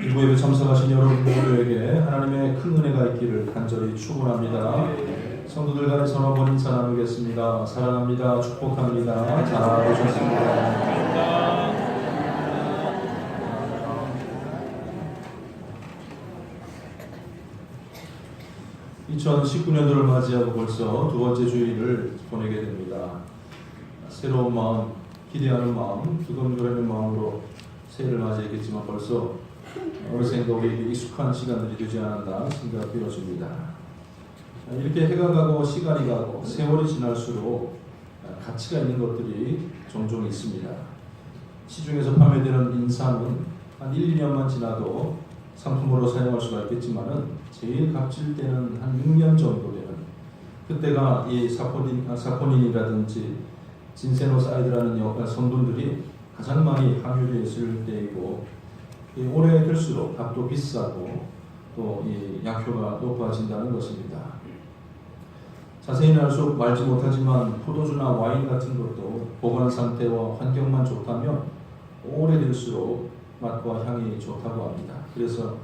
일부 예배 참석하신 여러분 모두에게 하나님의 큰 은혜가 있기를 간절히 축원합니다. 성도들 간에 서로 한번 인사 나누겠습니다. 사랑합니다. 축복합니다. 잘 오셨습니다. 2019년도를 맞이하고 벌써 두 번째 주일을 보내게 됩니다. 새로운 마음, 기대하는 마음, 두근거리는 마음으로 새해를 맞이했겠지만 벌써 어느샌가 우리에게 익숙한 시간들이 되지 않았나 생각되어집니다. 이렇게 해가 가고 시간이 가고 세월이 지날수록 가치가 있는 것들이 종종 있습니다. 시중에서 판매되는 인삼은 한 1, 2년만 지나도 상품으로 사용할 수가 있겠지만은 제일 값질 때는 한 6년 정도 되는, 그때가 이 사포닌이라든지 진세노사이드라는 성분들이 가장 많이 함유되어 있을 때이고, 오래 될수록 값도 비싸고 또 이 약효가 높아진다는 것입니다. 자세히는 말지 못하지만 포도주나 와인 같은 것도 보관 상태와 환경만 좋다면 오래될수록 맛과 향이 좋다고 합니다. 그래서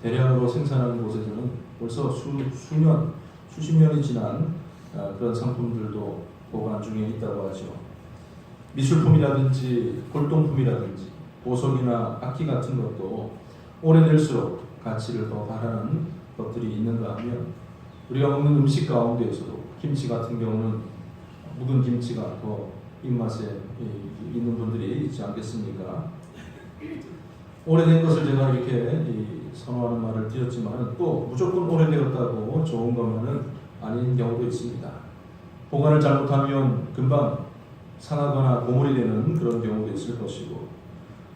대량으로 생산하는 곳에서는 벌써 수십 년이 지난 그런 상품들도 보관 중에 있다고 하죠. 미술품이라든지 골동품이라든지 보석이나 악기 같은 것도 오래될수록 가치를 더 바라는 것들이 있는가 하면, 우리가 먹는 음식 가운데에서도 김치 같은 경우는 묵은 김치가 더 입맛에 있는 분들이 있지 않겠습니까? 오래된 것을 제가 이렇게 선호하는 말을 드렸지만 또 무조건 오래되었다고 좋은 것만은 아닌 경우도 있습니다. 보관을 잘못하면 금방 상하거나 고물이 되는 그런 경우도 있을 것이고,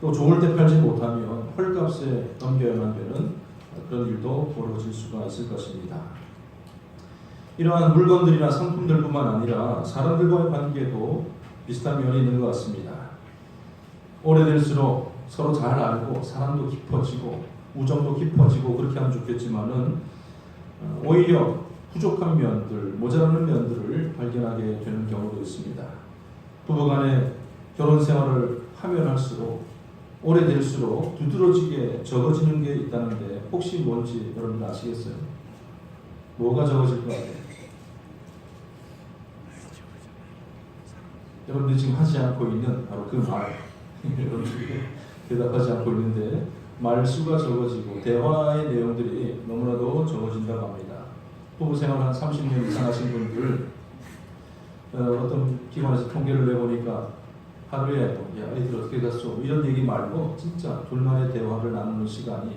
또 좋을 때 팔지 못하면 헐값에 넘겨야만 되는 그런 일도 벌어질 수가 있을 것입니다. 이러한 물건들이나 상품들뿐만 아니라 사람들과의 관계도 비슷한 면이 있는 것 같습니다. 오래될수록 서로 잘 알고 사랑도 깊어지고 우정도 깊어지고 그렇게 하면 좋겠지만은 오히려 부족한 면들, 모자라는 면들을 발견하게 되는 경우도 있습니다. 부부간에 결혼 생활을 하면 할수록 오래될수록 두드러지게 적어지는 게 있다는데 혹시 뭔지 여러분 아시겠어요? 뭐가 적어질 것 같아요? 여러분들이 지금 하지 않고 있는 바로 그 말, 여러분들이 대답하지 않고 있는데 말수가 적어지고 대화의 내용들이 너무나도 적어진다고 합니다. 부부생활 한 30년 이상 하신 분들, 어떤 기관에서 통계를 내보니까 하루에 야, 애들 어떻게 갔어? 이런 얘기 말고 진짜 둘만의 대화를 나누는 시간이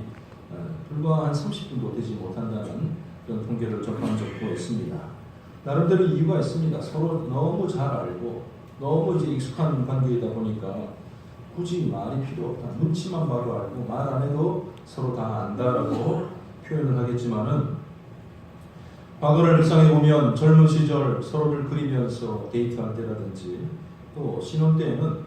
불과 한 30분도 되지 못한다는 그런 통계를 접한 적도 있습니다. 나름대로 이유가 있습니다. 서로 너무 잘 알고 너무 이제 익숙한 관계이다 보니까 굳이 말이 필요 없다. 눈치만 봐도 알고 말 안 해도 서로 다 안다라고 표현을 하겠지만은, 과거를 회상해 보면 젊은 시절 서로를 그리면서 데이트할 때라든지 또 신혼 때에는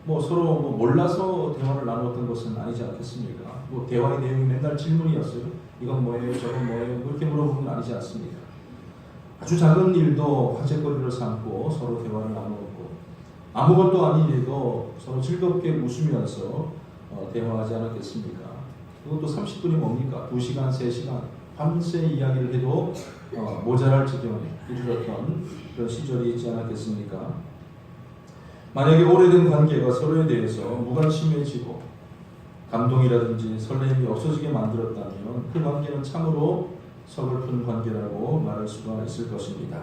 서로 몰라서 대화를 나눴던 것은 아니지 않겠습니까? 대화의 내용이 맨날 질문이었어요. 이건 뭐예요? 저건 뭐예요? 그렇게 물어보는 건 아니지 않습니까? 아주 작은 일도 화제거리를 삼고 서로 대화를 나누었고, 아무것도 아닌 일도 서로 즐겁게 웃으면서 대화하지 않았겠습니까? 그것도 30분이 뭡니까? 2시간, 3시간 밤새 이야기를 해도 모자랄 지경에 이르렀던 그런 시절이 있지 않았겠습니까? 만약에 오래된 관계가 서로에 대해서 무관심해지고 감동이라든지 설렘이 없어지게 만들었다면 그 관계는 참으로 서글픈 관계라고 말할 수가 있을 것입니다.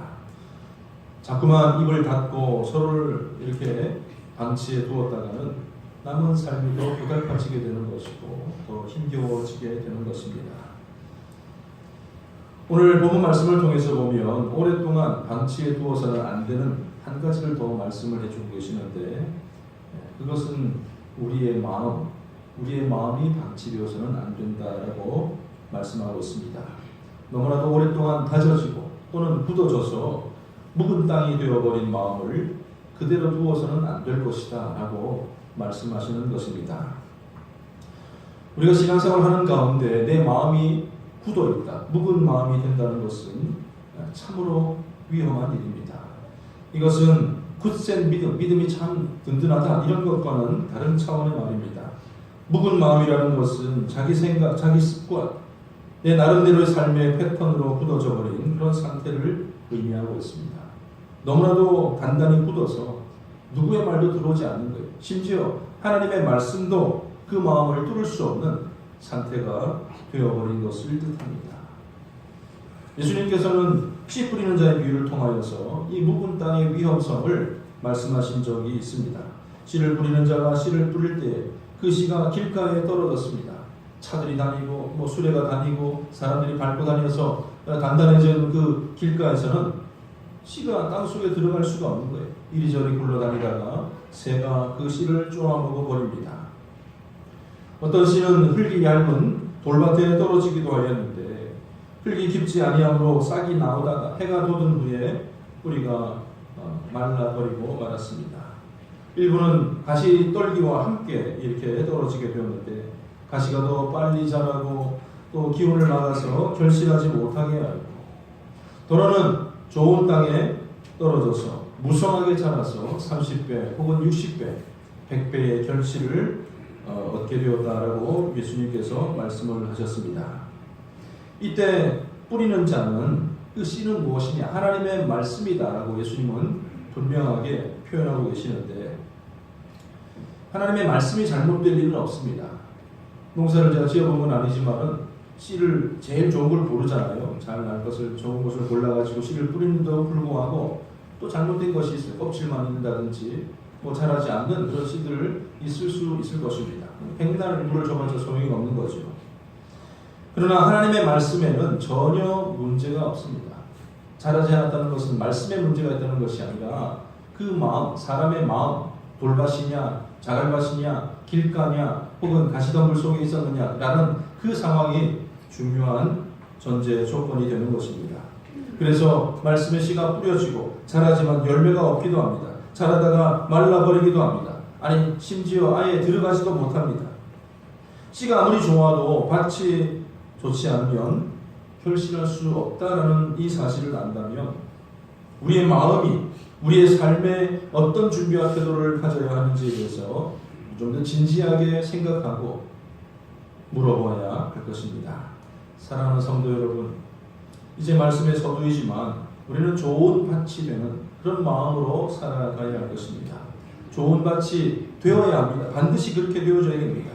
자꾸만 입을 닫고 서로를 이렇게 방치해 두었다가는 남은 삶이 더 고달파지게 되는 것이고 더 힘겨워지게 되는 것입니다. 오늘 본문 말씀을 통해서 보면 오랫동안 방치해 두어서는 안 되는 한 가지를 더 말씀을 해주고 계시는데, 그것은 우리의 마음이 방치되어서는 안 된다라고 말씀하고 있습니다. 너무나도 오랫동안 다져지고 또는 굳어져서 묵은 땅이 되어버린 마음을 그대로 두어서는 안 될 것이다 라고 말씀하시는 것입니다. 우리가 신앙생활을 하는 가운데 내 마음이 굳어있다, 묵은 마음이 된다는 것은 참으로 위험한 일입니다. 이것은 굳센 믿음이 참 든든하다 이런 것과는 다른 차원의 말입니다. 묵은 마음이라는 것은 자기 생각, 자기 습관, 내 나름대로의 삶의 패턴으로 굳어져 버린 그런 상태를 의미하고 있습니다. 너무나도 단단히 굳어서 누구의 말도 들어오지 않는 거예요. 심지어 하나님의 말씀도 그 마음을 뚫을 수 없는 상태가 되어버린 것을 뜻합니다. 예수님께서는 씨 뿌리는 자의 비유를 통하여서 이 묵은 땅의 위험성을 말씀하신 적이 있습니다. 씨를 뿌리는 자가 씨를 뿌릴 때 그 씨가 길가에 떨어졌습니다. 차들이 다니고 수레가 다니고 사람들이 밟고 다녀서 단단해진 그 길가에서는 씨가 땅속에 들어갈 수가 없는 거예요. 이리저리 굴러다니다가 새가 그 씨를 쪼아먹어 버립니다. 어떤 씨는 흙이 얇은 돌밭에 떨어지기도 하였는데 흙이 깊지 아니하므로 싹이 나오다가 해가 돋은 후에 뿌리가 말라버리고 말았습니다. 일부는 가시 떨기와 함께 이렇게 떨어지게 되었는데 가시가 더 빨리 자라고 또 기운을 막아서 결실하지 못하게 하고, 도로는 좋은 땅에 떨어져서 무성하게 자라서 30배 혹은 60배, 100배의 결실을 얻게 되었다라고 예수님께서 말씀을 하셨습니다. 이때 뿌리는 자는 그 씨는 무엇이냐? 하나님의 말씀이다라고 예수님은 분명하게 표현하고 계시는데, 하나님의 말씀이 잘못될 일은 없습니다. 농사를 제가 지어본 건 아니지만 씨를 제일 좋은 걸 고르잖아요. 잘 날 것을, 좋은 것을 골라가지고 씨를 뿌리는데도 불구하고 또 잘못된 것이 있어요. 껍질만 있는다든지 자라지 않는 그런 씨들을 있을 수 있을 것입니다. 백날 물을 줘봤자 소용이 없는 거죠. 그러나 하나님의 말씀에는 전혀 문제가 없습니다. 자라지 않았다는 것은 말씀에 문제가 있다는 것이 아니라 그 마음, 사람의 마음, 돌밭이냐 자갈밭이냐 길가냐 혹은 가시덤불 속에 있었느냐라는 그 상황이 중요한 전제 조건이 되는 것입니다. 그래서 말씀의 씨가 뿌려지고 자라지만 열매가 없기도 합니다. 자라다가 말라버리기도 합니다. 아니 심지어 아예 들어가지도 못합니다. 씨가 아무리 좋아도 밭이 좋지 않으면 결실할 수 없다라는 이 사실을 안다면 우리의 마음이 우리의 삶에 어떤 준비와 태도를 가져야 하는지에 대해서 좀 더 진지하게 생각하고 물어봐야 할 것입니다. 사랑하는 성도 여러분, 이제 말씀의 서두이지만 우리는 좋은 밭이 되는 그런 마음으로 살아가야 할 것입니다. 좋은 밭이 되어야 합니다. 반드시 그렇게 되어져야 됩니다.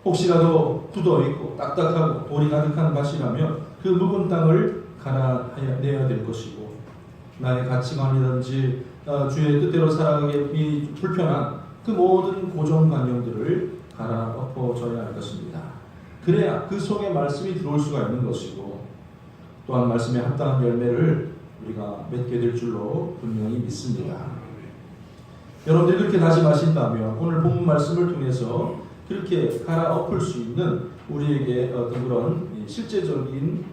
혹시라도 굳어있고 딱딱하고 돌이 가득한 밭이라면 그 묵은 땅을 갈아내야 될 것이고, 나의 가치관이든지 주의 뜻대로 살아가기 불편한 그 모든 고정관념들을 갈아엎어져야 할 것입니다. 그래야 그 속에 말씀이 들어올 수가 있는 것이고, 또한 말씀에 합당한 열매를 우리가 맺게 될 줄로 분명히 믿습니다. 여러분들이 그렇게 다짐하신다면 오늘 본문 말씀을 통해서 그렇게 갈아엎을 수 있는 우리에게 어떤 그런 실제적인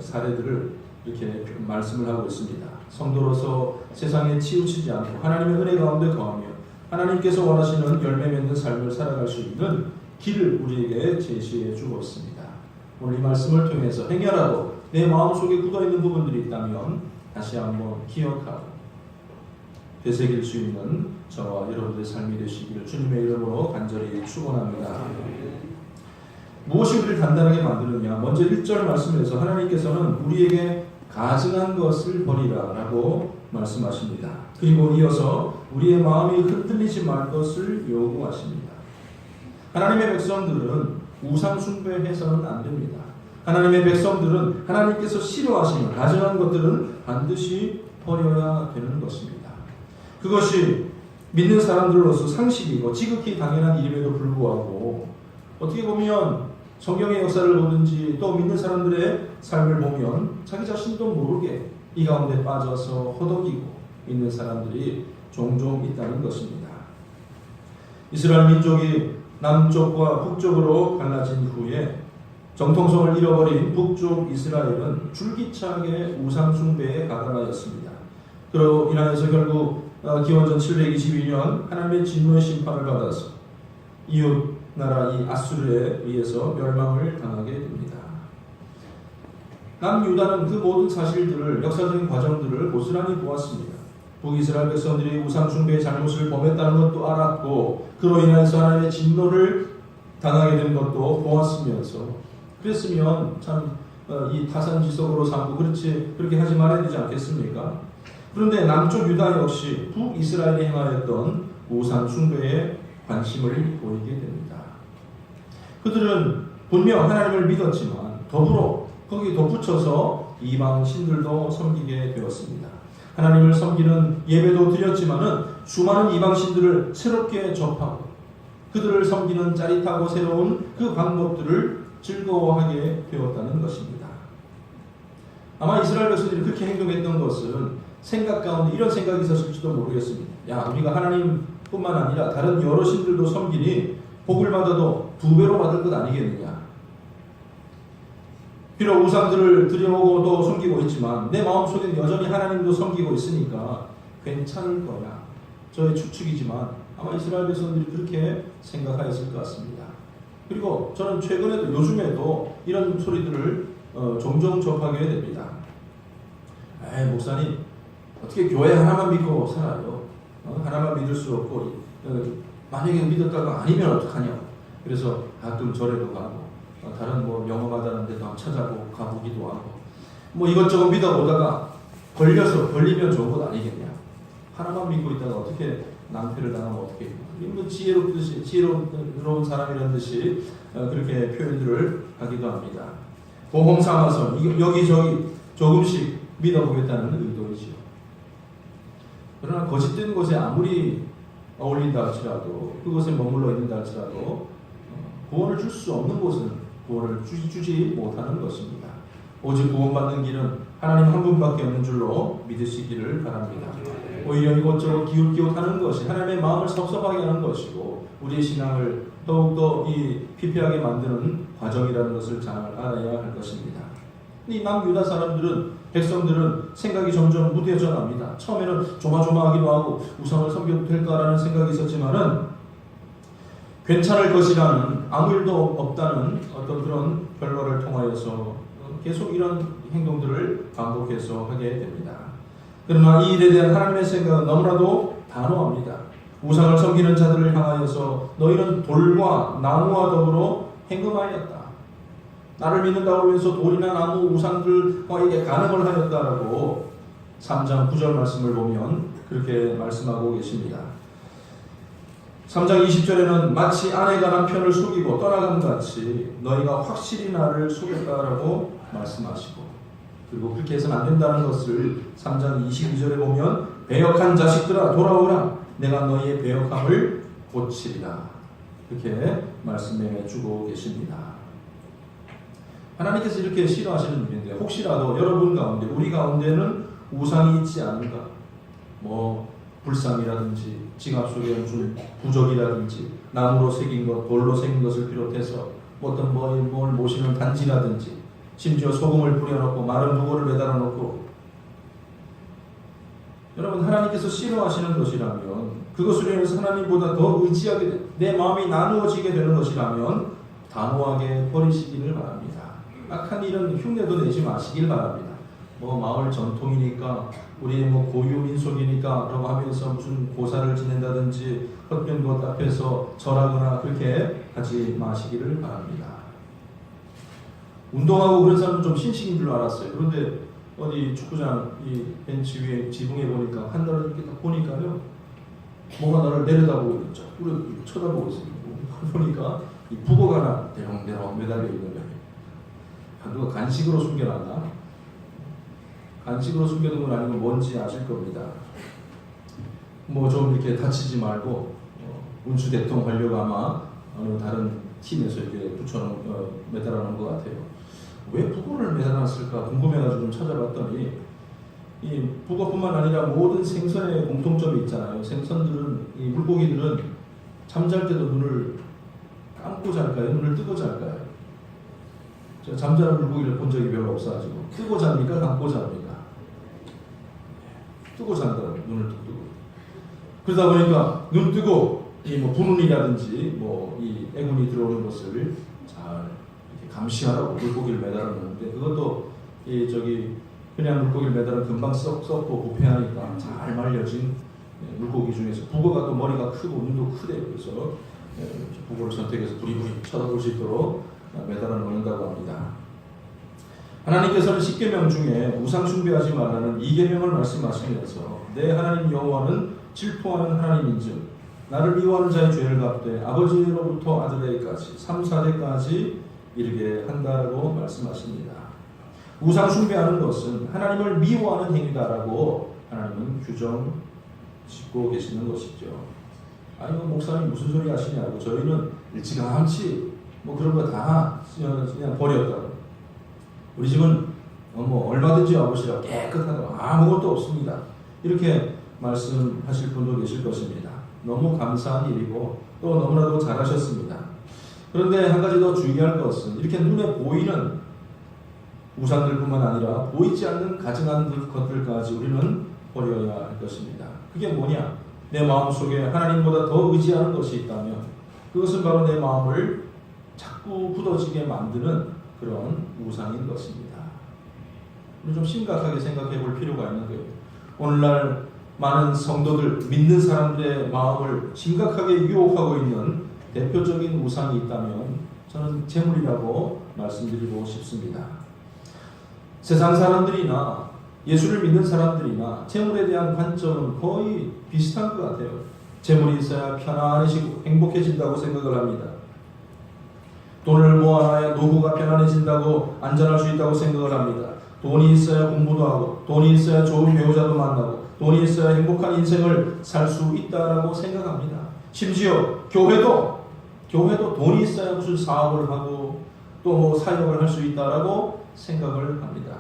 사례들을 이렇게 말씀을 하고 있습니다. 성도로서 세상에 치우치지 않고 하나님의 은혜 가운데 거하며 하나님께서 원하시는 열매 맺는 삶을 살아갈 수 있는 길을 우리에게 제시해 주고 있습니다. 오늘 이 말씀을 통해서 행여라도 내 마음속에 굳어있는 부분들이 있다면 다시 한번 기억하고 되새길 수 있는 저와 여러분들의 삶이 되시기를 주님의 이름으로 간절히 축원합니다. 무엇이 우리를 단단하게 만드느냐? 먼저 1절 말씀에서 하나님께서는 우리에게 가증한 것을 버리라 라고 말씀하십니다. 그리고 이어서 우리의 마음이 흔들리지 말 것을 요구하십니다. 하나님의 백성들은 우상 숭배해서는 안 됩니다. 하나님의 백성들은 하나님께서 싫어하시는 가증한 것들은 반드시 버려야 되는 것입니다. 그것이 믿는 사람들로서 상식이고 지극히 당연한 일임에도 불구하고 어떻게 보면 성경의 역사를 보든지 또 믿는 사람들의 삶을 보면 자기 자신도 모르게 이 가운데 빠져서 허덕이고 있는 사람들이 종종 있다는 것입니다. 이스라엘 민족이 남쪽과 북쪽으로 갈라진 후에 정통성을 잃어버린 북쪽 이스라엘은 줄기차게 우상 숭배에 가담하였습니다. 그로 인하여서 결국 기원전 722년 하나님의 진노의 심판을 받아서 이웃 나라 이 아수르에 의해서 멸망을 당하게 됩니다. 남유다는 그 모든 사실들을, 역사적인 과정들을 고스란히 보았습니다. 북이스라엘 백성들이 우상 숭배의 잘못을 범했다는 것도 알았고, 그로 인해서 하나님의 진노를 당하게 된 것도 보았으면서 그랬으면 참 이 타산지석으로 삼고 그렇게 하지 말아야 되지 않겠습니까? 그런데 남쪽 유다 역시 북이스라엘이 행하였던 우상 숭배에 관심을 보이게 됩니다. 그들은 분명 하나님을 믿었지만 더불어 거기 덧붙여서 이방 신들도 섬기게 되었습니다. 하나님을 섬기는 예배도 드렸지만은 수많은 이방 신들을 새롭게 접하고 그들을 섬기는 짜릿하고 새로운 그 방법들을 즐거워하게 되었다는 것입니다. 아마 이스라엘 백성들이 그렇게 행동했던 것은 생각 가운데 이런 생각이 있었을지도 모르겠습니다. 야, 우리가 하나님뿐만 아니라 다른 여러 신들도 섬기니 복을 받아도 2배로 받을 것 아니겠느냐. 비록 우상들을 들여오고 또 섬기고 있지만 내 마음속에는 여전히 하나님도 섬기고 있으니까 괜찮을 거야. 저의 추측이지만 아마 이스라엘 백성들이 그렇게 생각하였을 것 같습니다. 그리고 저는 최근에도 요즘에도 이런 소리들을 종종 접하게 됩니다. 에이, 목사님 어떻게 교회 하나만 믿고 살아요? 하나만 믿을 수 없고 만약에 믿었다가 아니면 어떡하냐. 그래서 가끔 절에도 가고 다른 뭐 영어가다는 데도 한번 찾아보고 가보기도 하고 뭐 이것저것 믿어보다가 걸리면 좋은 것 아니겠냐. 하나만 믿고 있다가 어떻게 낭패를 당하면 어떻게 뭐 지혜로운 사람이라는 듯이 그렇게 표현들을 하기도 합니다. 보험 삼아서 여기저기 조금씩 믿어보겠다는 의도이지요. 그러나 거짓된 곳에 아무리 어울린다 할지라도 그곳에 머물러 있는다 할지라도 구원을 줄 수 없는 곳은 구원을 주지 못하는 것입니다. 오직 구원받는 길은 하나님 한 분밖에 없는 줄로 믿으시기를 바랍니다. 오히려 이것저것 기웃기웃하는 것이 하나님의 마음을 섭섭하게 하는 것이고 우리의 신앙을 더욱더 피폐하게 만드는 과정이라는 것을 잘 알아야 할 것입니다. 이 남유다 백성들은 생각이 점점 무뎌져 갑니다. 처음에는 조마조마하기도 하고 우상을 섬겨도 될까라는 생각이 있었지만은 괜찮을 것이라는 아무 일도 없다는 어떤 그런 결과를 통하여서 계속 이런 행동들을 반복해서 하게 됩니다. 그러나 이 일에 대한 하나님의 생각은 너무나도 단호합니다. 우상을 섬기는 자들을 향하여서 너희는 돌과 나무와 더불어 행음하였다. 나를 믿는다고 하면서 돌이나 나무 우상들과 이게 간음을 하였다라고 3장 9절 말씀을 보면 그렇게 말씀하고 계십니다. 3장 20절에는 마치 아내가 남편을 속이고 떠나간 같이 너희가 확실히 나를 속였다라고 말씀하시고 그리고 그렇게 해서는 안 된다는 것을 3장 22절에 보면 배역한 자식들아 돌아오라 내가 너희의 배역함을 고치리라 이렇게 말씀해 주고 계십니다. 하나님께서 이렇게 싫어하시는 일인데 혹시라도 여러분 가운데 우리 가운데는 우상이 있지 않은가 뭐 불상이라든지 지갑 속에 준 부적이라든지 나무로 새긴 것, 돌로 새긴 것을 비롯해서 어떤 뭘 모시는 단지라든지 심지어 소금을 뿌려놓고 마른 무거를 매달아 놓고 여러분 하나님께서 싫어하시는 것이라면 그것을 위해서 하나님보다 더 의지하게 내 마음이 나누어지게 되는 것이라면 단호하게 버리시기를 바랍니다. 악한 일은 흉내도 내지 마시길 바랍니다. 뭐 마을 전통이니까 우리의 뭐 고유 민속이니까 라고 하면서 무슨 고사를 지낸다든지 헛된 것 앞에서 절하거나 그렇게 하지 마시기를 바랍니다. 운동하고 그런 사람은 좀 신식인 줄 알았어요. 그런데 어디 축구장 이 벤치 위에 지붕에 보니까 한 달을 이렇게 딱 보니까요 뭐가 나를 내려다보고 있죠. 우리 쳐다보고 있어요. 보니까 이 북어가 하나 대롱대롱 매달려 있는 거예요. 누가 간식으로 숨겨놨나? 간식으로 숨겨둔 건 아니고 뭔지 아실 겁니다. 뭐 좀 이렇게 다치지 말고 운수 대통하려고 아마 어느 다른 팀에서 이렇게 매달아 놓은 것 같아요. 왜 북어를 매달았을까 궁금해가지고 좀 찾아봤더니 이 북어뿐만 아니라 모든 생선의 공통점이 있잖아요. 생선들은 이 물고기들은 잠잘 때도 눈을 감고 잘까요? 눈을 뜨고 잘까요? 제가 잠자는 물고기를 본 적이 별로 없어가지고 뜨고 잡니까? 감고 잡니까? 뜨고 잔다고 눈을 뚝 뜨고 그러다 보니까 눈 뜨고 이 뭐 분운이라든지 뭐 이 애군이 들어오는 것을 잘 이렇게 감시하라고 물고기를 매달아 놓는데 그것도 이 그냥 물고기를 매달아 금방 썩고 부패하니까 잘 말려진 물고기 중에서 북어가 또 머리가 크고 눈도 크대요. 그래서 부부를 선택해서 부리부리 쳐다볼 수 있도록 매달아 놓는다고 합니다. 하나님께서는 10계명 중에 우상 숭배하지 말라는 2계명을 말씀하시면서 내 하나님 여호와는 질투하는 하나님인즉 나를 미워하는 자의 죄를 갚되 아버지로부터 아들에게까지 3, 4대까지 이르게 한다라고 말씀하십니다. 우상 숭배하는 것은 하나님을 미워하는 행위다라고 하나님은 규정 짓고 계시는 것이죠. 아니 목사님 무슨 소리 하시냐고, 저희는 일찌감치 그런 거 다 그냥 버렸다고. 우리 집은 얼마든지 와보시라고 깨끗하다고 아무것도 없습니다. 이렇게 말씀하실 분도 계실 것입니다. 너무 감사한 일이고 또 너무나도 잘하셨습니다. 그런데 한 가지 더 주의할 것은 이렇게 눈에 보이는 우상들뿐만 아니라 보이지 않는 가증한 것들까지 우리는 버려야 할 것입니다. 그게 뭐냐? 내 마음속에 하나님보다 더 의지하는 것이 있다면 그것은 바로 내 마음을 자꾸 굳어지게 만드는 그런 우상인 것입니다. 우리 좀 심각하게 생각해 볼 필요가 있는 거예요. 오늘날 많은 성도들, 믿는 사람들의 마음을 심각하게 유혹하고 있는 대표적인 우상이 있다면 저는 재물이라고 말씀드리고 싶습니다. 세상 사람들이나 예수를 믿는 사람들이나 재물에 대한 관점은 거의 비슷한 것 같아요. 재물이 있어야 편안해지고 행복해진다고 생각을 합니다. 돈을 모아놔야 노후가 편안해진다고, 안전할 수 있다고 생각을 합니다. 돈이 있어야 공부도 하고, 돈이 있어야 좋은 배우자도 만나고, 돈이 있어야 행복한 인생을 살 수 있다라고 생각합니다. 심지어 교회도 돈이 있어야 무슨 사업을 하고 또 사역을 할 수 있다라고 생각을 합니다.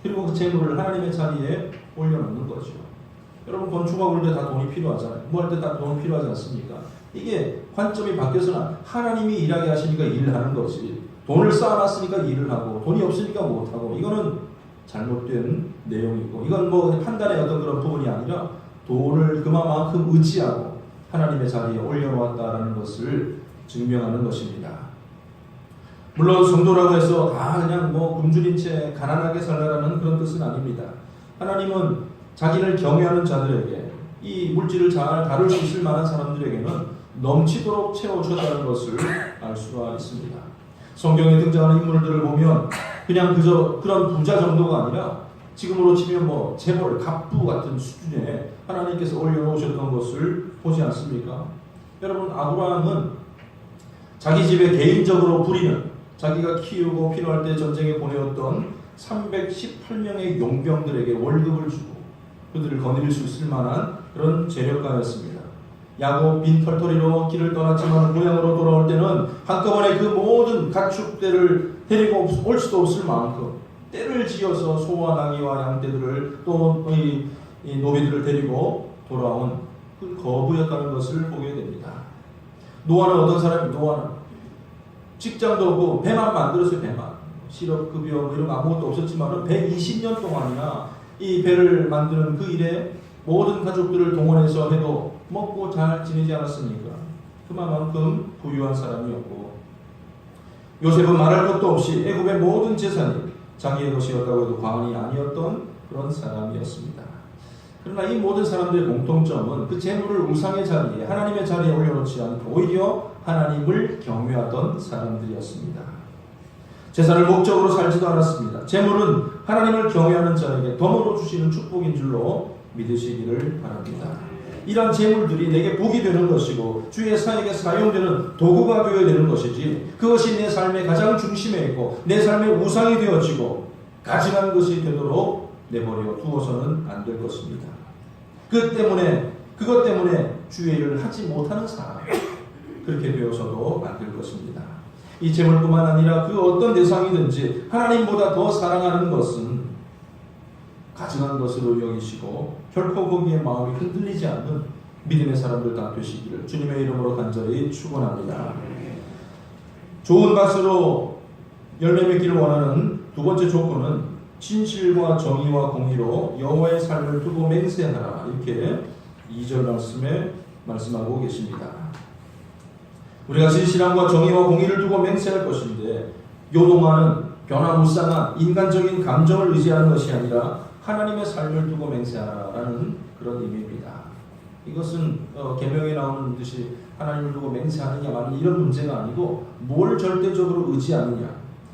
그리고 그 재물을 하나님의 자리에 올려놓는 거죠. 여러분 건축학 올 때 다 돈이 필요하잖아요. 뭐 할 때 다 돈 필요하지 않습니까? 이게 관점이 바뀌어서는 하나님이 일하게 하시니까 일을 하는 거지, 돈을 쌓아놨으니까 일을 하고 돈이 없으니까 못하고, 이거는 잘못된 내용이고, 이건 판단의 어떤 그런 부분이 아니라 돈을 그만큼 의지하고 하나님의 자리에 올려놓았다라는 것을 증명하는 것입니다. 물론 성도라고 해서 다 그냥 굶주린 채 가난하게 살라라는 그런 뜻은 아닙니다. 하나님은 자기를 경외하는 자들에게, 이 물질을 잘 다룰 수 있을 만한 사람들에게는 넘치도록 채워주었다는 것을 알 수가 있습니다. 성경에 등장하는 인물들을 보면 그냥 그저 그런 부자 정도가 아니라 지금으로 치면 재벌, 갑부 같은 수준에 하나님께서 올려놓으셨던 것을 보지 않습니까? 여러분, 아브라함은 자기 집에 개인적으로 부리는, 자기가 키우고 필요할 때 전쟁에 보내었던 318명의 용병들에게 월급을 주고 그들을 거느릴 수 있을 만한 그런 재력가였습니다. 야곱 빈털터리로 길을 떠났지만 고향으로 돌아올 때는 한꺼번에 그 모든 가축들을 데리고 올 수도 없을 만큼 떼를 지어서 소와 나귀와 양떼들을 또 이 노비들을 데리고 돌아온 그 거부였다는 것을 보게 됩니다. 노아는 어떤 사람이, 노아는 직장도 없고 배만 만들었어요. 배만. 실업급여 이런 거 아무것도 없었지만 120년 동안이나 이 배를 만드는 그 일에 모든 가족들을 동원해서 해도 먹고 잘 지내지 않았습니까? 그만큼 부유한 사람이었고, 요셉은 말할 것도 없이 애굽의 모든 재산이 자기의 것이었다고 해도 과언이 아니었던 그런 사람이었습니다. 그러나 이 모든 사람들의 공통점은 그 재물을 우상의 자리에, 하나님의 자리에 올려놓지 않고 오히려 하나님을 경외하던 사람들이었습니다. 재산을 목적으로 살지도 않았습니다. 재물은 하나님을 경외하는 자에게 덤으로 주시는 축복인 줄로 믿으시기를 바랍니다. 이런 재물들이 내게 복이 되는 것이고 주의 사역에 사용되는 도구가 되어야 되는 것이지, 그것이 내 삶의 가장 중심에 있고 내 삶의 우상이 되어지고 가증한 것이 되도록 내버려 두어서는 안 될 것입니다. 그것 때문에 주의 일을 하지 못하는 사람, 그렇게 되어서도 안 될 것입니다. 이 재물뿐만 아니라 그 어떤 대상이든지 하나님보다 더 사랑하는 것은 가증한 것으로 여기시고 결코 거기에 마음이 흔들리지 않는 믿음의 사람들 다 되시기를 주님의 이름으로 간절히 축원합니다. 좋은 밭으로 열매 맺기를 원하는 두 번째 조건은 진실과 정의와 공의로 여호와의 삶을 두고 맹세하라, 이렇게 2절 말씀에 말씀하고 계십니다. 우리가 진실함과 정의와 공의를 두고 맹세할 것인데, 요동하는 변화무쌍한 인간적인 감정을 의지하는 것이 아니라 하나님의 삶을 두고 맹세하라라는 그런 의미입니다. 이것은 계명에 나오는 듯이 하나님을 두고 맹세하느냐만 이런 문제가 아니고 뭘 절대적으로 의지하느냐,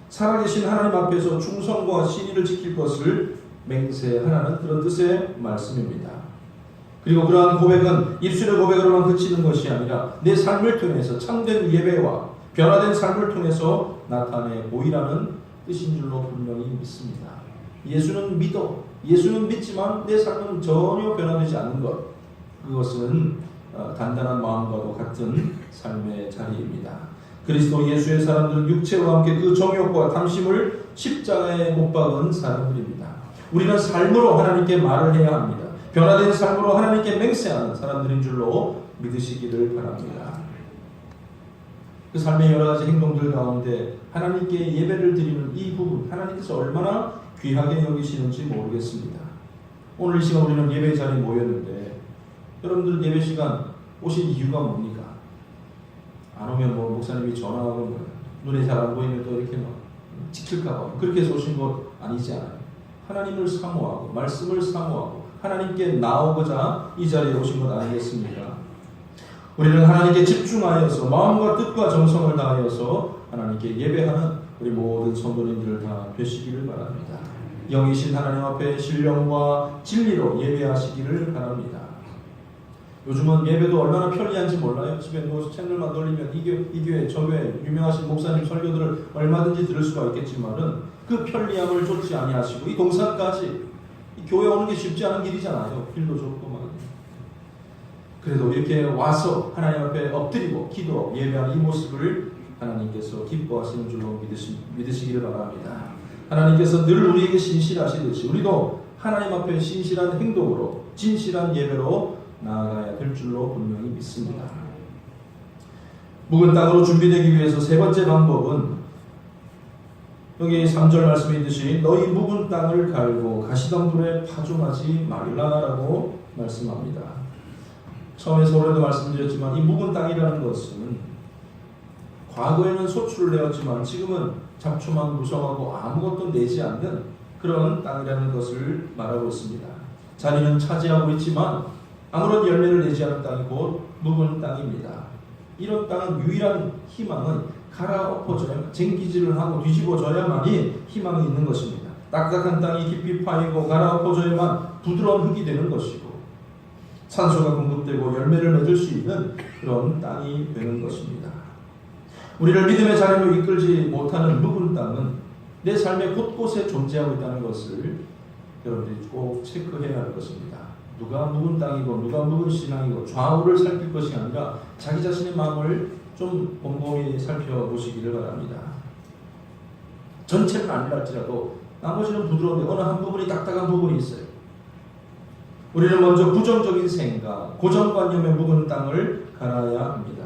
살아계신 하나님 앞에서 충성과 신의를 지킬 것을 맹세하라는 그런 뜻의 말씀입니다. 그리고 그러한 고백은 입술의 고백으로만 그치는 것이 아니라 내 삶을 통해서 참된 예배와 변화된 삶을 통해서 나타내 보이라는 뜻인 줄로 분명히 믿습니다. 예수는 믿어, 예수는 믿지만 내 삶은 전혀 변화되지 않는 것, 그것은 단단한 마음과도 같은 삶의 자리입니다. 그리스도 예수의 사람들은 육체와 함께 그 정욕과 탐심을 십자가에 못 박은 사람들입니다. 우리는 삶으로 하나님께 말을 해야 합니다. 변화된 삶으로 하나님께 맹세하는 사람들인 줄로 믿으시기를 바랍니다. 그 삶의 여러 가지 행동들 가운데 하나님께 예배를 드리는 이 부분, 하나님께서 얼마나 귀하게 여기시는지 모르겠습니다. 오늘 이 시간 우리는 예배 자리에 모였는데 여러분들 예배 시간 오신 이유가 뭡니까? 안 오면 뭐 목사님이 전화하고 뭐 눈에 잘 안 보이면 또 이렇게 막 지킬까봐 그렇게 해서 오신 것 아니지 않아요. 하나님을 사모하고 말씀을 사모하고 하나님께 나오고자 이 자리에 오신 것 아니겠습니까? 우리는 하나님께 집중하여서 마음과 뜻과 정성을 다하여서 하나님께 예배하는 우리 모든 성도님들 다 되시기를 바랍니다. 영이신 하나님 앞에 신령과 진리로 예배하시기를 바랍니다. 요즘은 예배도 얼마나 편리한지 몰라요. 집에 누워서 채널만 돌리면 이 교회 저 교회 유명하신 목사님 설교들을 얼마든지 들을 수가 있겠지만은 그 편리함을 쫓지 아니하시고 이 동산까지 이 교회 오는 게 쉽지 않은 길이잖아요. 길도 좁고 막. 그래도 이렇게 와서 하나님 앞에 엎드리고 기도 예배하는 이 모습을 하나님께서 기뻐하시는 줄로 믿으시기를 바랍니다. 하나님께서 늘 우리에게 신실하시듯이 우리도 하나님 앞에 신실한 행동으로 진실한 예배로 나아가야 될 줄로 분명히 믿습니다. 묵은 땅으로 준비되기 위해서 세 번째 방법은 여기 3절 말씀에 있듯이 너희 묵은 땅을 갈고 가시덤불에 파종하지 말라라고 말씀합니다. 처음에 서론에도 말씀드렸지만 이 묵은 땅이라는 것은 과거에는 소출을 내었지만 지금은 잡초만 무성하고 아무것도 내지 않는 그런 땅이라는 것을 말하고 있습니다. 자리는 차지하고 있지만 아무런 열매를 내지 않은 땅이 곧 묵은 땅입니다. 이런 땅은 유일한 희망은 갈아엎어져야, 쟁기질을 하고 뒤집어져야만이 희망이 있는 것입니다. 딱딱한 땅이 깊이 파이고 갈아엎어져야만 부드러운 흙이 되는 것이고 산소가 공급되고 열매를 맺을 수 있는 그런 땅이 되는 것입니다. 우리를 믿음의 자리로 이끌지 못하는 묵은 땅은 내 삶의 곳곳에 존재하고 있다는 것을 여러분들이 꼭 체크해야 할 것입니다. 누가 묵은 땅이고 누가 묵은 신앙이고 좌우를 살필 것이 아니라 자기 자신의 마음을 좀 곰곰이 살펴보시기를 바랍니다. 전체는 아니랄지라도 나머지는 부드러운데 어느 한 부분이 딱딱한 부분이 있어요. 우리는 먼저 부정적인 생각, 고정관념에 묵은 땅을 갈아야 합니다.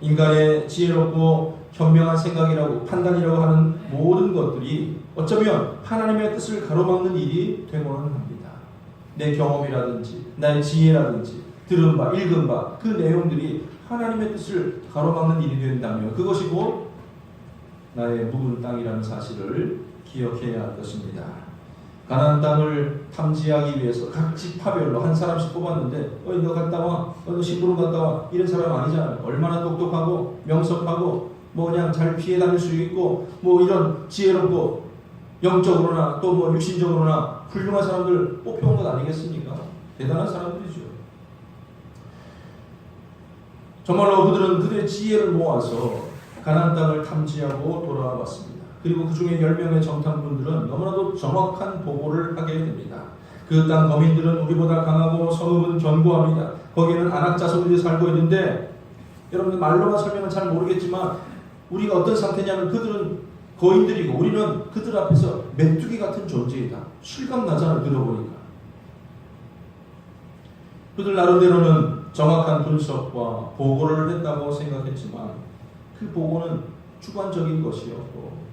인간의 지혜롭고 현명한 생각이라고 판단이라고 하는 모든 것들이 어쩌면 하나님의 뜻을 가로막는 일이 되고는 합니다. 내 경험이라든지 나의 지혜라든지 들은 바 읽은 바 그 내용들이 하나님의 뜻을 가로막는 일이 된다면 그것이 곧 나의 묵은 땅이라는 사실을 기억해야 할 것입니다. 가나안 땅을 탐지하기 위해서 각 지파별로 한 사람씩 뽑았는데 너 갔다 와, 너 심부름 갔다 와 이런 사람 아니잖아요. 얼마나 똑똑하고 명석하고 뭐 그냥 잘 피해 다닐 수 있고 뭐 이런 지혜롭고 영적으로나 또 뭐 육신적으로나 훌륭한 사람들 뽑혀온 것 아니겠습니까? 대단한 사람들이죠. 정말로 그들은 그들의 지혜를 모아서 가나안 땅을 탐지하고 돌아와 봤습니다. 그리고 그 중에 10명의 정탐꾼들은 너무나도 정확한 보고를 하게 됩니다. 그 땅 거민들은 우리보다 강하고 성읍은 견고합니다. 거기에는 안악자손들이 살고 있는데 여러분들 말로만 설명은 잘 모르겠지만 우리가 어떤 상태냐면 그들은 거인들이고 우리는 그들 앞에서 메뚜기 같은 존재이다. 실감 나잖아요. 들어보니까. 그들 나름대로는 정확한 분석과 보고를 했다고 생각했지만 그 보고는 주관적인 것이었고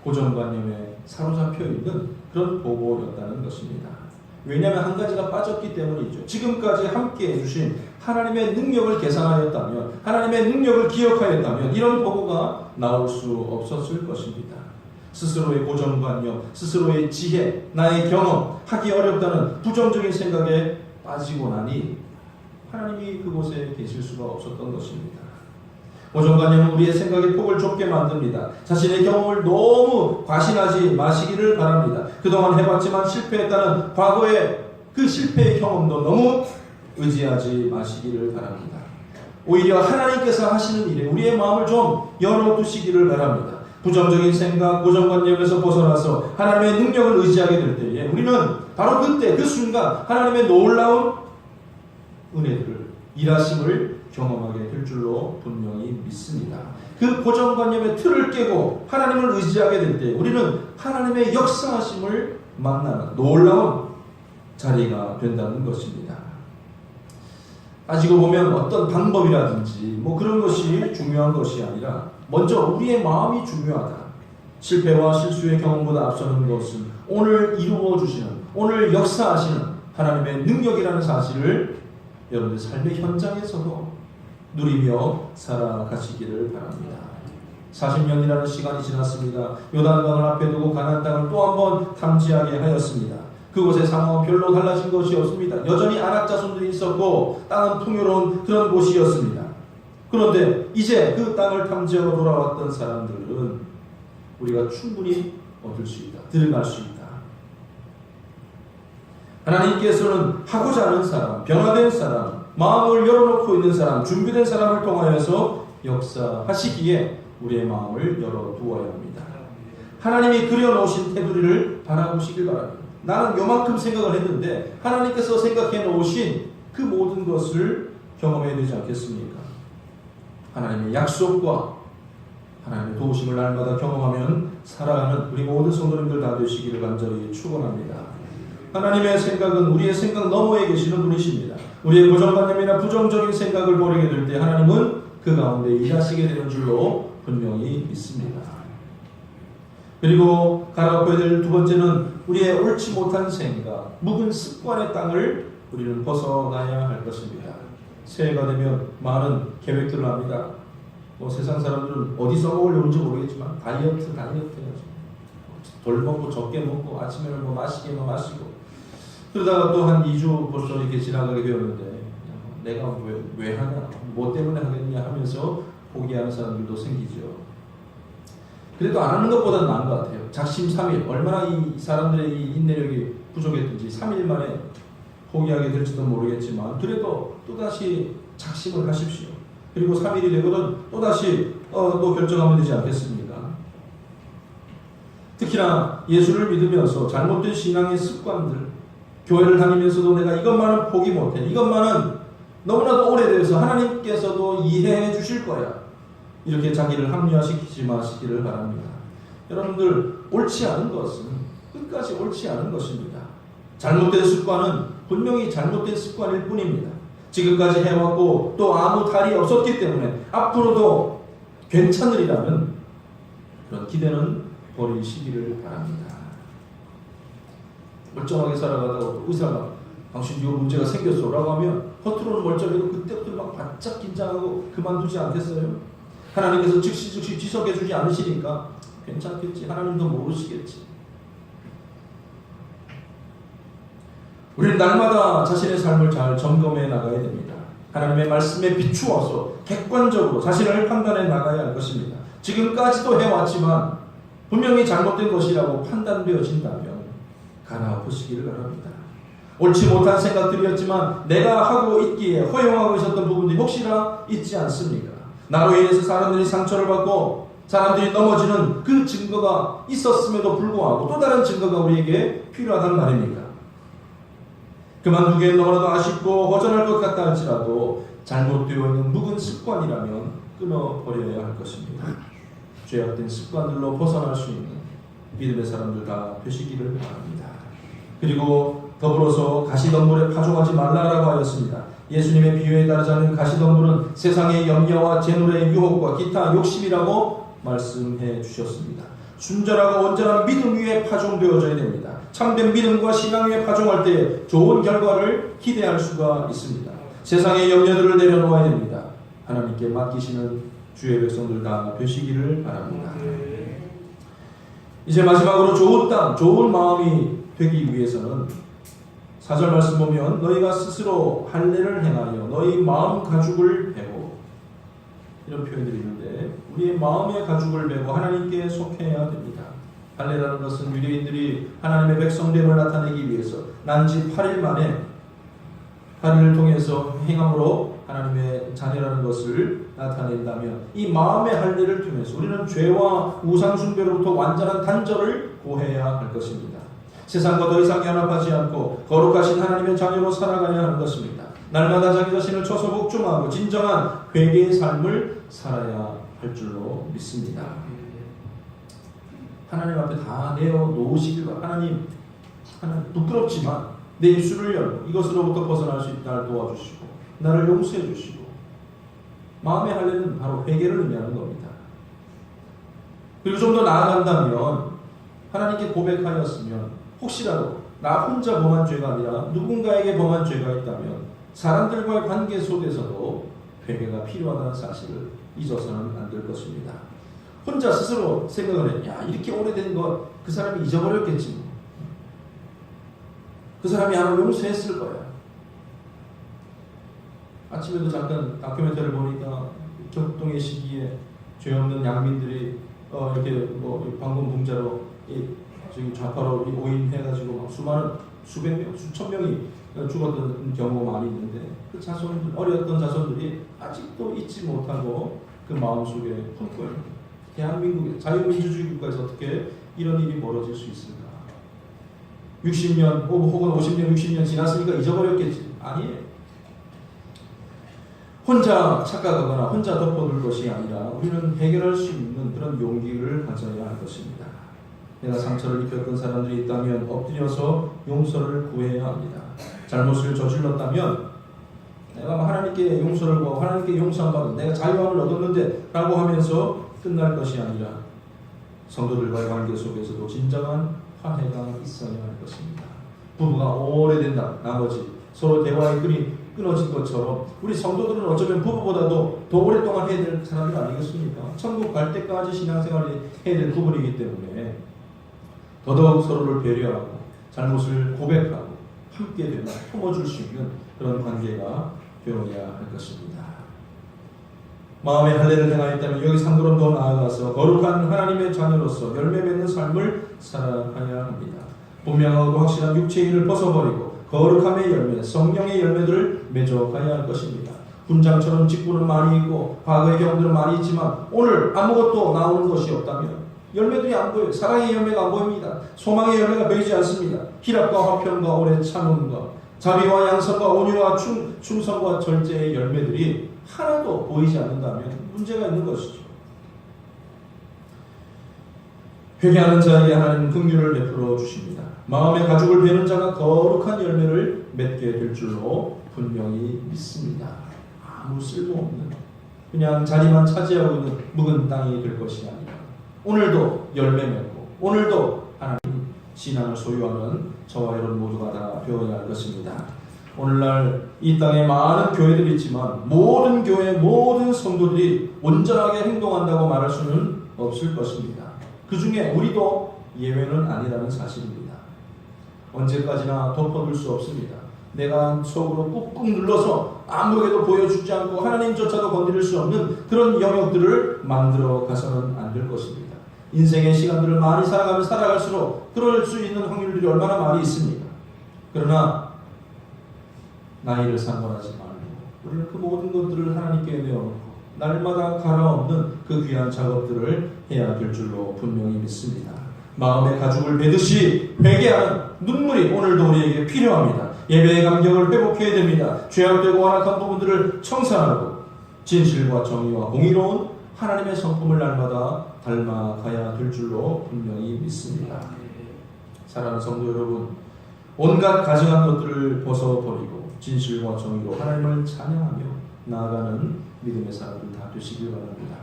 고정관념에 사로잡혀 있는 그런 보고였다는 것입니다. 왜냐하면 한 가지가 빠졌기 때문이죠. 지금까지 함께 해주신 하나님의 능력을 계산하였다면 하나님의 능력을 기억하였다면 이런 보고가 나올 수 없었을 것입니다. 스스로의 고정관념, 스스로의 지혜, 나의 경험, 하기 어렵다는 부정적인 생각에 빠지고 나니 하나님이 그곳에 계실 수가 없었던 것입니다. 고정관념은 우리의 생각의 폭을 좁게 만듭니다. 자신의 경험을 너무 과신하지 마시기를 바랍니다. 그동안 해봤지만 실패했다는 과거의 그 실패의 경험도 너무 의지하지 마시기를 바랍니다. 오히려 하나님께서 하시는 일에 우리의 마음을 좀 열어두시기를 바랍니다. 부정적인 생각, 고정관념에서 벗어나서 하나님의 능력을 의지하게 될 때에 우리는 바로 그때 그 순간 하나님의 놀라운 은혜들을, 일하심을 경험하게 될 줄로 분명히 믿습니다. 그 고정관념의 틀을 깨고 하나님을 의지하게 될 때 우리는 하나님의 역사하심을 만나는 놀라운 자리가 된다는 것입니다. 따지고 보면 어떤 방법이라든지 그런 것이 중요한 것이 아니라 먼저 우리의 마음이 중요하다. 실패와 실수의 경험보다 앞서는 것은 오늘 이루어 주시는, 오늘 역사하시는 하나님의 능력이라는 사실을 여러분들 삶의 현장에서도 누리며 살아가시기를 바랍니다. 40년이라는 시간이 지났습니다. 요단강을 앞에 두고 가나안 땅을 또 한 번 탐지하게 하였습니다. 그곳의 상황은 별로 달라진 것이 없습니다. 여전히 아낙 자손들이 있었고 땅은 풍요로운 그런 곳이었습니다. 그런데 이제 그 땅을 탐지하고 돌아왔던 사람들은 우리가 충분히 얻을 수 있다. 들어갈 수 있다. 하나님께서는 하고자 하는 사람, 변화된 사람, 마음을 열어놓고 있는 사람, 준비된 사람을 통하여서 역사하시기에 우리의 마음을 열어두어야 합니다. 하나님이 그려놓으신 테두리를 바라보시길 바랍니다. 나는 요만큼 생각을 했는데 하나님께서 생각해 놓으신 그 모든 것을 경험해야 되지 않겠습니까? 하나님의 약속과 하나님의 도우심을 날마다 경험하면 살아가는 우리 모든 성도님들 다 되시기를 간절히 축원합니다. 하나님의 생각은 우리의 생각 너머에 계시는 분이십니다. 우리의 고정관념이나 부정적인 생각을 버리게 될 때 하나님은 그 가운데 일하시게 되는 줄로 분명히 믿습니다. 그리고 갈아엎어야 될 두 번째는 우리의 옳지 못한 생각, 묵은 습관의 땅을 우리는 벗어나야 할 것입니다. 새해가 되면 많은 계획들을 합니다. 세상 사람들은 어디 써먹으려는지 모르겠지만 다이어트 해야지. 덜 먹고 적게 먹고 아침에는 마시게만 마시고 그러다가 또 한 2주 벌써 이렇게 지나가게 되었는데 내가 왜 하냐, 뭐 때문에 하겠냐 하면서 포기하는 사람들도 생기죠. 그래도 안 하는 것보다는 나은 것 같아요. 작심삼일, 얼마나 이 사람들의 이 인내력이 부족했든지 3일 만에 포기하게 될지도 모르겠지만 그래도 또다시 작심을 하십시오. 그리고 3일이 되거든 또다시 또 결정하면 되지 않겠습니까? 특히나 예수를 믿으면서 잘못된 신앙의 습관들, 교회를 다니면서도 내가 이것만은 포기 못해, 이것만은 너무나도 오래돼서 하나님께서도 이해해 주실 거야, 이렇게 자기를 합리화시키지 마시기를 바랍니다. 여러분들, 옳지 않은 것은 끝까지 옳지 않은 것입니다. 잘못된 습관은 분명히 잘못된 습관일 뿐입니다. 지금까지 해왔고 또 아무 탈이 없었기 때문에 앞으로도 괜찮으리라면 그런 기대는 버리시기를 바랍니다. 멀쩡하게 살아가다가 의사가 당신 이거 문제가 생겼어 라고 하면 겉으로는 멀쩡해도 그때부터 막 바짝 긴장하고 그만두지 않겠어요? 하나님께서 즉시 지적해 주지 않으시니까 괜찮겠지, 하나님도 모르시겠지. 우리는 날마다 자신의 삶을 잘 점검해 나가야 됩니다. 하나님의 말씀에 비추어서 객관적으로 자신을 판단해 나가야 할 것입니다. 지금까지도 해왔지만 분명히 잘못된 것이라고 판단되어진다면 갈아엎으시기를 바랍니다. 옳지 못한 생각들이었지만 내가 하고 있기에 허용하고 있었던 부분들이 혹시나 있지 않습니까? 나로 인해서 사람들이 상처를 받고 사람들이 넘어지는 그 증거가 있었음에도 불구하고 또 다른 증거가 우리에게 필요하단 말입니까? 그만두기엔 너무나도 아쉽고 허전할 것 같다 할지라도 잘못되어 있는 묵은 습관이라면 끊어버려야 할 것입니다. 죄악된 습관들로 벗어날 수 있는 믿음의 사람들 다 되시기를 바랍니다. 그리고 더불어서 가시덤불에 파종하지 말라라고 하였습니다. 예수님의 비유에 따르지 않은 가시덤불은 세상의 염려와 재물의 유혹과 기타 욕심이라고 말씀해 주셨습니다. 순전하고 온전한 믿음 위에 파종되어져야 됩니다. 참된 믿음과 신앙 위에 파종할 때 좋은 결과를 기대할 수가 있습니다. 세상의 염려들을 내려놓아야 됩니다. 하나님께 맡기시는 주의 백성들 다 되시기를 바랍니다. 이제 마지막으로 좋은 땅, 좋은 마음이 되기 위해서는 4절 말씀 보면 너희가 스스로 할례를 행하여 너희 마음 가죽을 베고, 이런 표현들이 있는데 우리의 마음의 가죽을 베고 하나님께 속해야 됩니다. 할례라는 것은 유대인들이 하나님의 백성됨을 나타내기 위해서 난지 8일 만에 할례를 통해서 행함으로 하나님의 자녀라는 것을 나타낸다면, 이 마음의 할례를 통해서 우리는 죄와 우상 숭배로부터 완전한 단절을 구해야 할 것입니다. 세상과 더 이상 연합하지 않고 거룩하신 하나님의 자녀로 살아가야 하는 것입니다. 날마다 자기 자신을 쳐서 복종하고 진정한 회개의 삶을 살아야 할 줄로 믿습니다. 하나님 앞에 다 내어놓으시길 바랍니다. 하나님 부끄럽지만 내 입술을 열고 이것으로부터 벗어날 수 있게 나를 도와주시고 나를 용서해 주시고, 마음의 할례는 바로 회개를 의미하는 겁니다. 그리고 좀 더 나아간다면 하나님께 고백하였으면 혹시라도 나 혼자 범한 죄가 아니라 누군가에게 범한 죄가 있다면 사람들과의 관계 속에서도 회개가 필요하다는 사실을 잊어서는 안 될 것입니다. 혼자 스스로 생각을 해, 야 이렇게 오래된 것 그 사람이 잊어버렸겠지, 그 사람이 아마 용서했을 거야. 아침에도 잠깐 다큐멘터리를 보니까 격동의 시기에 죄 없는 양민들이 이렇게 방금 봉자로 저기 좌파로 오인해가지고 막 수백 명, 수천 명이 죽었던 경우가 많이 있는데, 그 자손들, 어렸던 자손들이 아직도 잊지 못하고 그 마음속에 품고 있는, 대한민국의 자유민주주의 국가에서 어떻게 이런 일이 벌어질 수 있을까? 60년 혹은 50년, 60년 지났으니까 잊어버렸겠지. 아니에요. 혼자 착각하거나 혼자 덮어둘 것이 아니라 우리는 해결할 수 있는 그런 용기를 가져야 할 것입니다. 내가 상처를 입혔던 사람들이 있다면 엎드려서 용서를 구해야 합니다. 잘못을 저질렀다면 내가 하나님께 용서를 구하고 하나님께 용서한 받은 내가 자유함을 얻었는데 라고 하면서 끝날 것이 아니라 성도들과의 관계 속에서도 진정한 화해가 있어야 할 것입니다. 부부가 오래된다 나머지 서로 대화의 끈이 끊어진 것처럼 우리 성도들은 어쩌면 부부보다도 더 오랫동안 해야 될 사람이 아니겠습니까? 천국 갈 때까지 신앙생활을 해야 될 부분이기 때문에 더더욱 서로를 배려하고 잘못을 고백하고 함께 되며 품어줄 수 있는 그런 관계가 되어야 할 것입니다. 마음의 할례를 행하였다면 여기 3걸음 더 나아가서 거룩한 하나님의 자녀로서 열매 맺는 삶을 살아가야 합니다. 분명하고 확실한 육체의 일을 벗어버리고 거룩함의 열매, 성령의 열매들을 맺어가야 할 것입니다. 분장처럼 직분은 많이 있고 과거의 경험들은 많이 있지만 오늘 아무것도 나오는 것이 없다면 열매들이 안 보여요. 사랑의 열매가 안 보입니다. 소망의 열매가 보이지 않습니다. 희락과 화평과 오래 참음과 자비와 양선과 온유와 충성과 절제의 열매들이 하나도 보이지 않는다면 문제가 있는 것이죠. 회개하는 자에게 하나님은 긍휼을 베풀어 주십니다. 마음의 가죽을 베는 자가 거룩한 열매를 맺게 될 줄로 분명히 믿습니다. 아무 쓸모없는 그냥 자리만 차지하고 있는 묵은 땅이 될 것이 아니라 오늘도 열매 맺고 오늘도 하나님 신앙을 소유하는 저와 여러분 모두가 다 되어야 할 것입니다. 오늘날 이 땅에 많은 교회들이 있지만 모든 교회 모든 성도들이 온전하게 행동한다고 말할 수는 없을 것입니다. 그 중에 우리도 예외는 아니라는 사실입니다. 언제까지나 덮어둘 수 없습니다. 내가 속으로 꾹꾹 눌러서 아무에게도 보여주지 않고 하나님조차도 건드릴 수 없는 그런 영역들을 만들어 가서는 안 될 것입니다. 인생의 시간들을 많이 살아가면 살아갈수록 그럴 수 있는 확률들이 얼마나 많이 있습니까? 그러나 나이를 상관하지 말고 우리는 그 모든 것들을 하나님께 내어놓고 날마다 갈아엎는 그 귀한 작업들을 해야 될 줄로 분명히 믿습니다. 마음의 가죽을 베듯이 회개하는 눈물이 오늘도 우리에게 필요합니다. 예배의 감격을 회복해야 됩니다. 죄악되고 완악한 부분들을 청산하고 진실과 정의와 공의로운 하나님의 성품을 날마다 닮아가야 될 줄로 분명히 믿습니다. 사랑하는 성도 여러분, 온갖 가증한 것들을 벗어버리고 진실과 정의로 하나님을 찬양하며 나아가는 믿음의 사람들 다 되시길 바랍니다.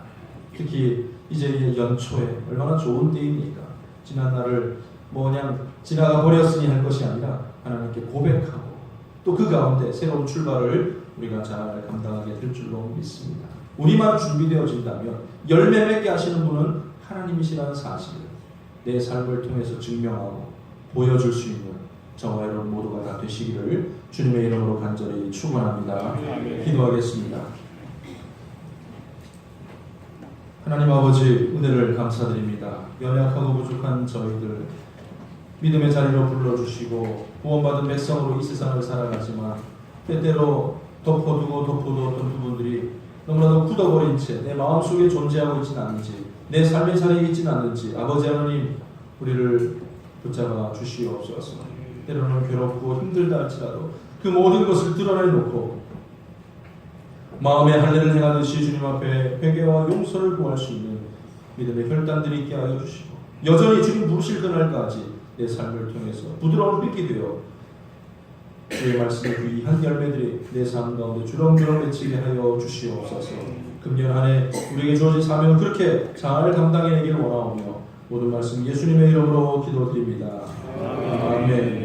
특히 이제 연초에 얼마나 좋은 때입니까? 지난 날을 그냥 지나가 버렸으니 할 것이 아니라 하나님께 고백하고 또 그 가운데 새로운 출발을 우리가 잘 감당하게 될 줄로 믿습니다. 우리만 준비되어진다면 열매 맺게 하시는 분은 하나님이시라는 사실을 내 삶을 통해서 증명하고 보여줄 수 있는 저와 여러분 모두가 다 되시기를 주님의 이름으로 간절히 축원합니다. 기도하겠습니다. 하나님 아버지, 은혜를 감사드립니다. 연약하고 부족한 저희들 믿음의 자리로 불러주시고 구원받은 백성으로 이 세상을 살아가지만 때때로 덮어두고 덮어두었던 부분들이 너무나도 굳어버린 채 내 마음속에 존재하고 있지는 않은지, 내 삶의 자리에 있지는 않는지 아버지 하나님 우리를 붙잡아 주시옵소서. 때로는 괴롭고 힘들다 할지라도 그 모든 것을 드러내놓고 마음의 할례를 행하듯이 주님 앞에 회개와 용서를 구할 수 있는 믿음의 결단들이 있게 하여 주시고, 여전히 주님 부르실 그날까지 내 삶을 통해서 부드러운 빛이 되어 주의 말씀의 귀한 열매들이 내 삶 가운데 주렁주렁 맺히게 하여 주시옵소서. 금년 한 해 우리에게 주어진 사명을 그렇게 잘 감당해내기를 원하오며 모든 말씀 예수님의 이름으로 기도드립니다. 아멘.